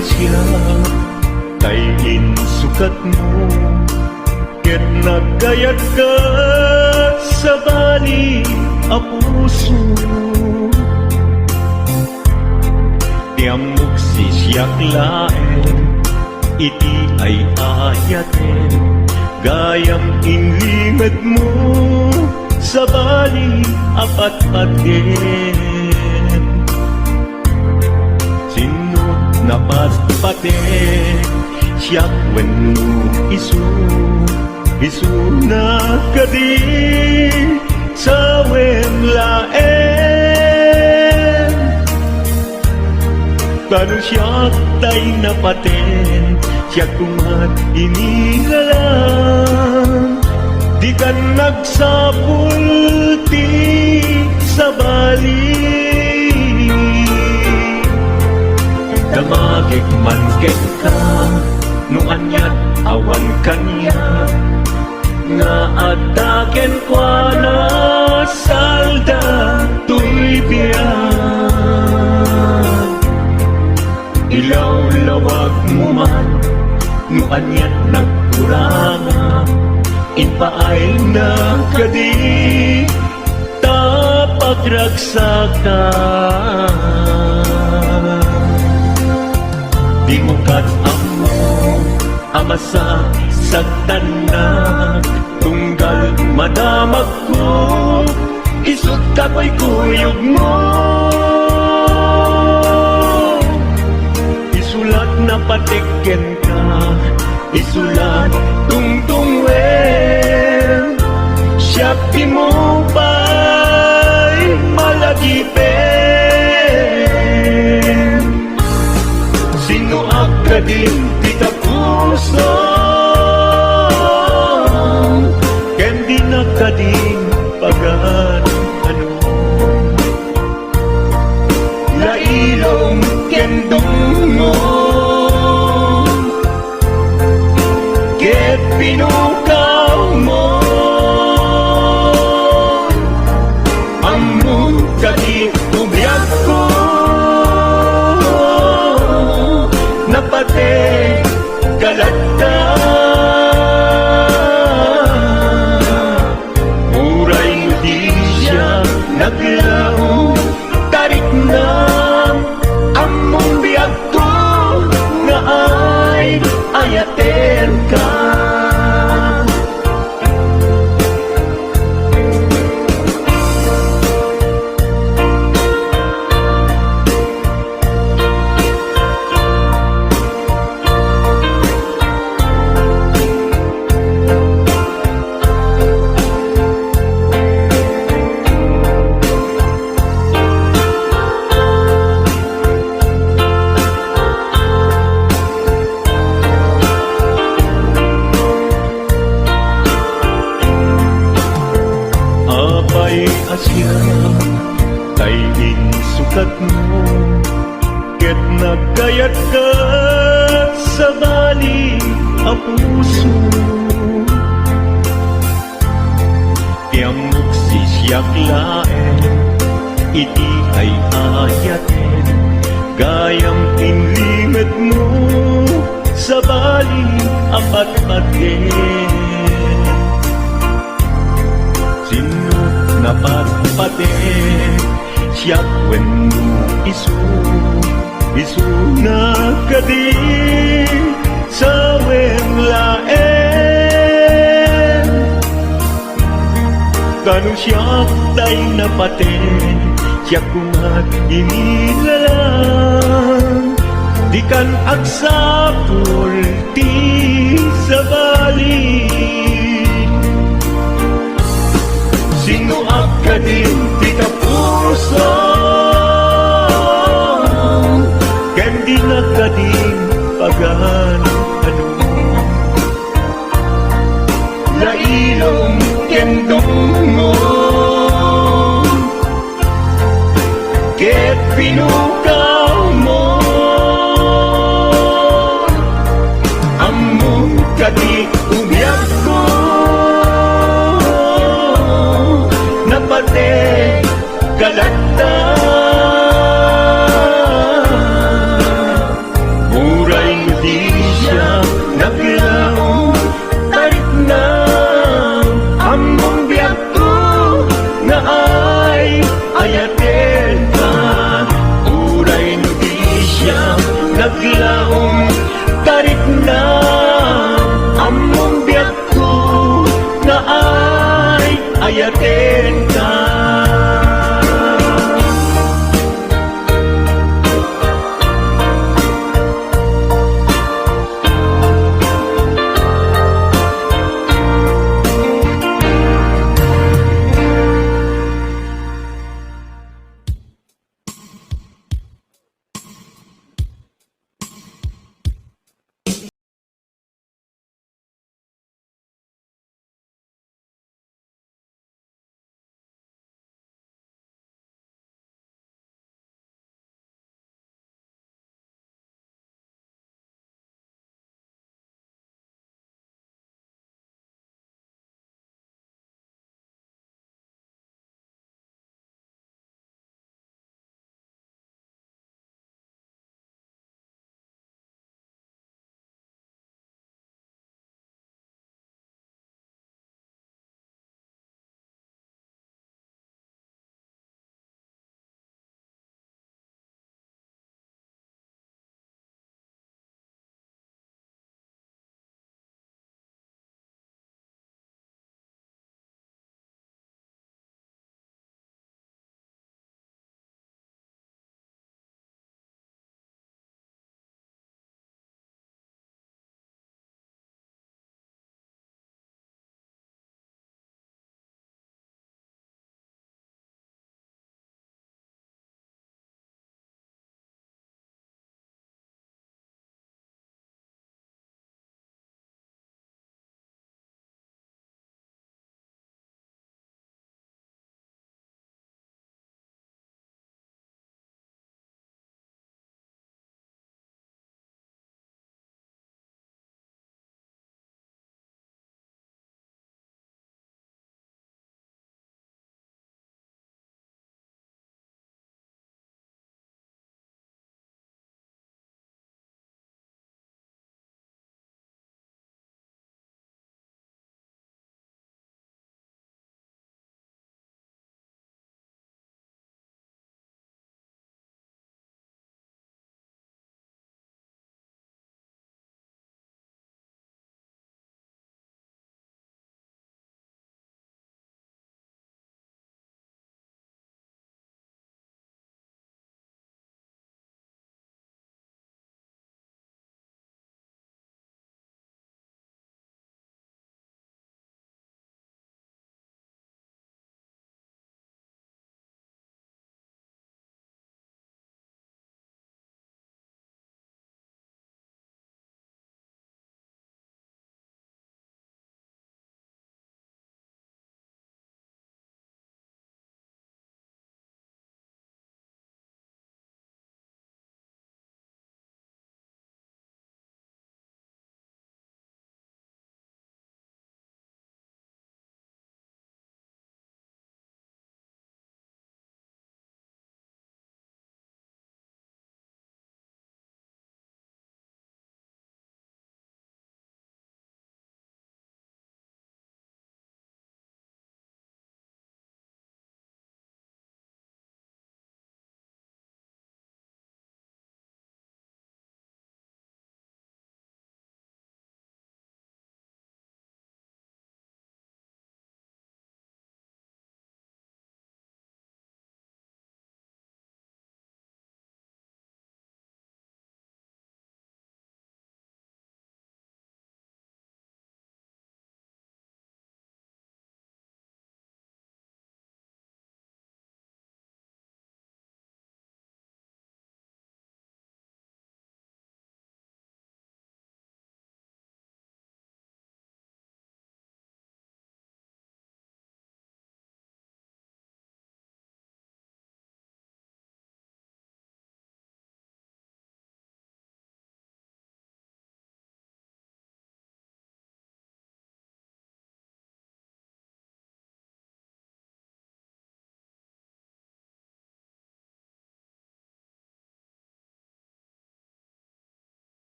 Asya kay insukat mo, ket nagkayat ka sa bali a puso. Tiamok si siyak laen, iti ay ayaten, gayam inlimad mo sa bali apat-paten. Napatpatek siyak wenno isu na kadi sa wemlaen. Tanu siyak tay napaten, siyak kumat inilalang, di kan nagsapulti sa bali. Damagig man ket ka, no anyat awan kanya, nga ataken kwa na salda tuy biyan. Ilaw-lawag mo man, no anyat nagkuranga, inpaay na kadi tapagragsakan. Di mo kat-amo amasa sagtanak, tunggal madamag ko isut kapoy kuyog mo. Isulat na patiken ka, isulat tungtungwen, siyak di mo ba'y malagipin. Sino akadin di ka puso, ken di nakadin pagan ano. Lailong ken dungo, ket pinukaw mo, ang mukadin ubiyag ko. Napate kalata, muray di siya naglaw, tarik na among biyag ko, nga ay ayaten ka. Asya kay insukat mo, ket nagkayat ka sa bali a puso. Tiamok si siyak laen, iti ay ayaten, gayam inlimad mo sa bali apat-paten. Napatpatek siyak wenno isu na kadi sa wemlaen. Kanu siyak tay napaten, siyak kumat inilalang, di kan agsapul ti sa bali. Sino akadin di ka puso, ken di nakadin pagan ano. lailong kendong mo ket pinukaw mo among kadi umyak ko napate kalagta muray di siya naglaong tarik na among biyak ko na ay ayaten ka muray di siya naglaong tarik na among biyak ko na ay ayaten ka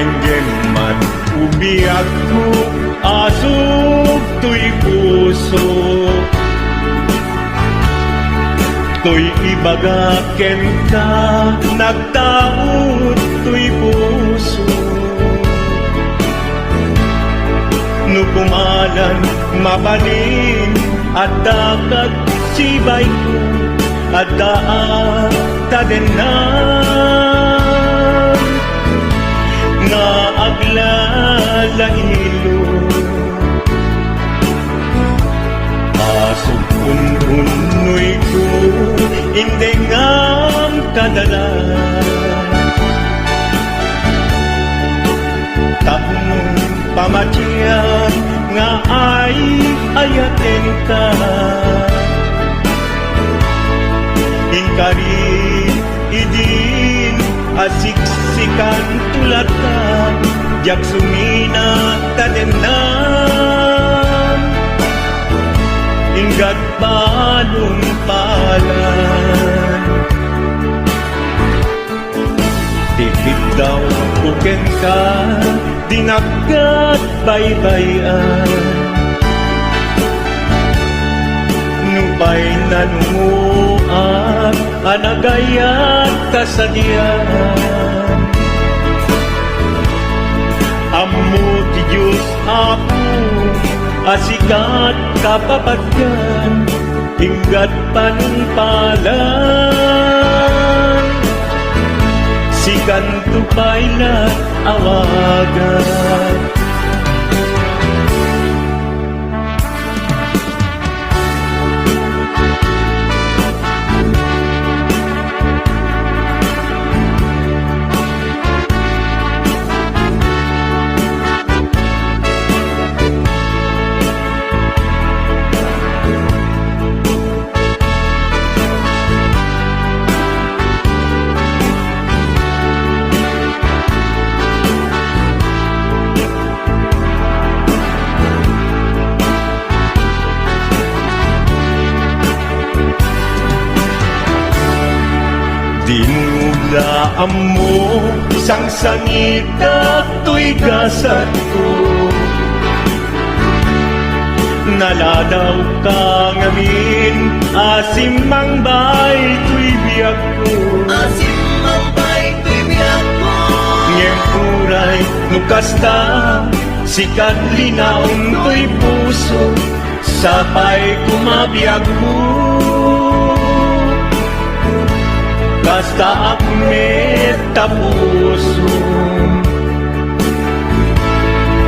Nenggem man ubiyak ko, asok to'y puso. To'y ibagaken ka, nagtaot to'y puso. Nukumalan, mabalin, at dakat sibay ko, at daan tadenan. Nga aglalahilo, asok ununoy ko, hindi ngam kadala. Tapong pamatyan nga ay ayaten ka. Inkari idin asiksikan tulad ka, jak sumina tadenan. Ingat balong palan, tikit daw kuken ka, dinagat baybayan. Nupay nanunguan, anagayat kasadyan. Ammo ti Diyos ako, asikat kapapagyan, hinggat panumpalan. Sikan tupaylat awagan. Dinuglaan mo isang sangita to'y gasat ko. Naladaw ka ngamin, asimang bay to'y biyak ko. Asimang bay to'y biyak ko. Ngem uray nukasta, sikat linaon to'y puso, sapay kumabiyag ko. Basta akmet tapuso,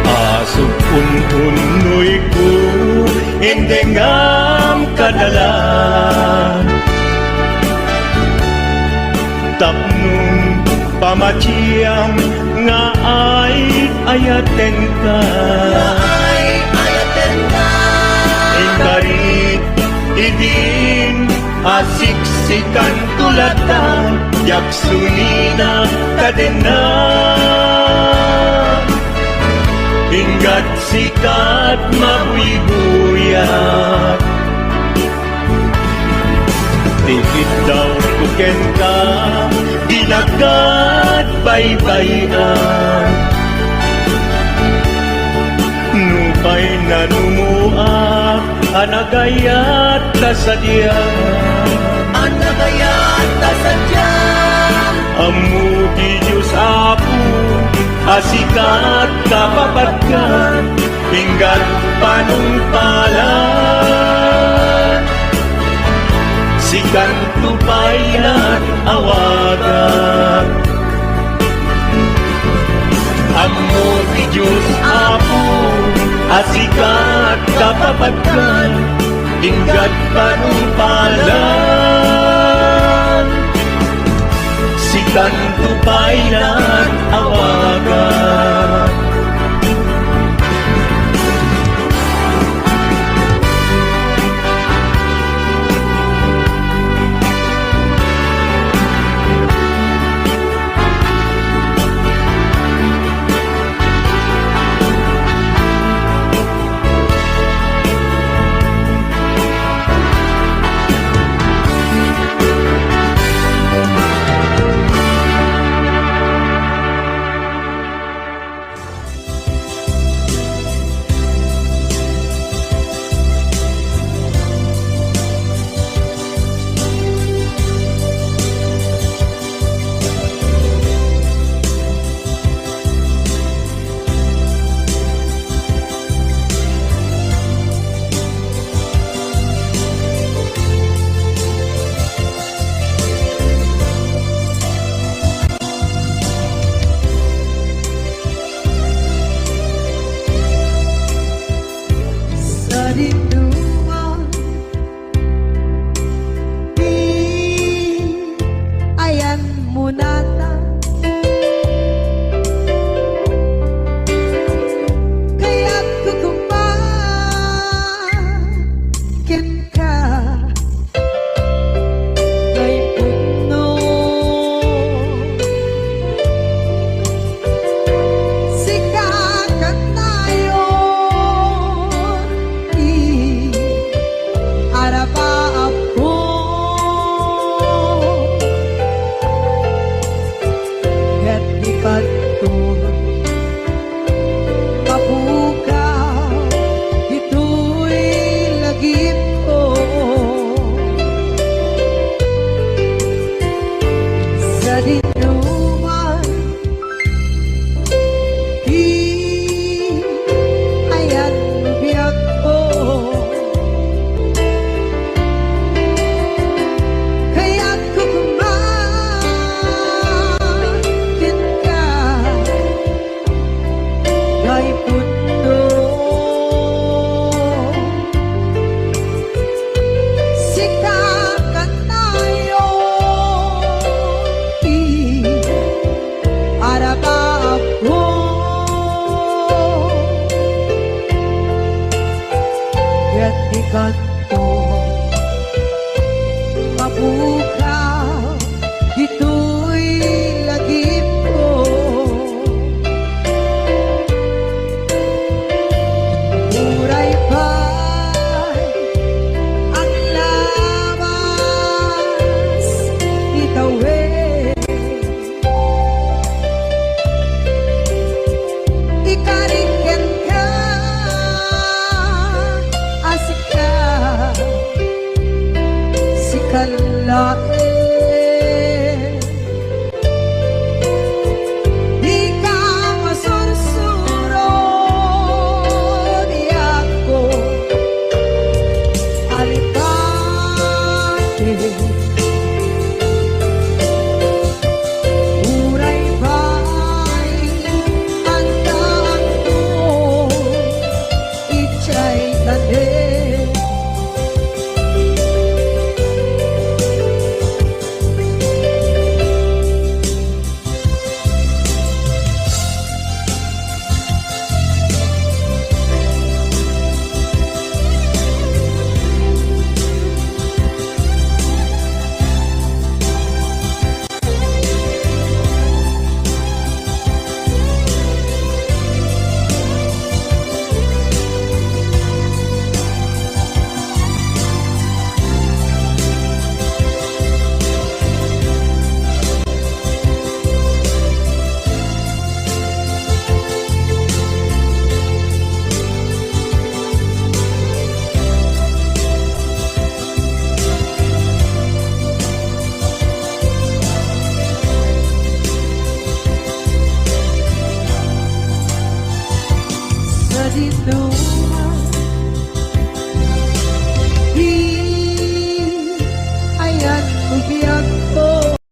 asok ununoy ko, hindi ngam kadala. Tapnong pamatiyang nga ay ayaten ka. Ay ayaten ka. Ingarit idin asiksikan tulatan, yak sunina kadenan. Ingat sikat mabuybuyan, tikit daw kuken ka, dinagat baybayan. Nupay nanumuak, anagayat kasadyan. Anagayat kasadyan. Ammo ti Diyos Apo, asikat kapapatkan, hinggat panumpalan. Sikan tupayan awagan. Ammo ti Diyos Apo, asikat kapapatkan, hinggat panumpalan. Sikan tupayan awagan. adto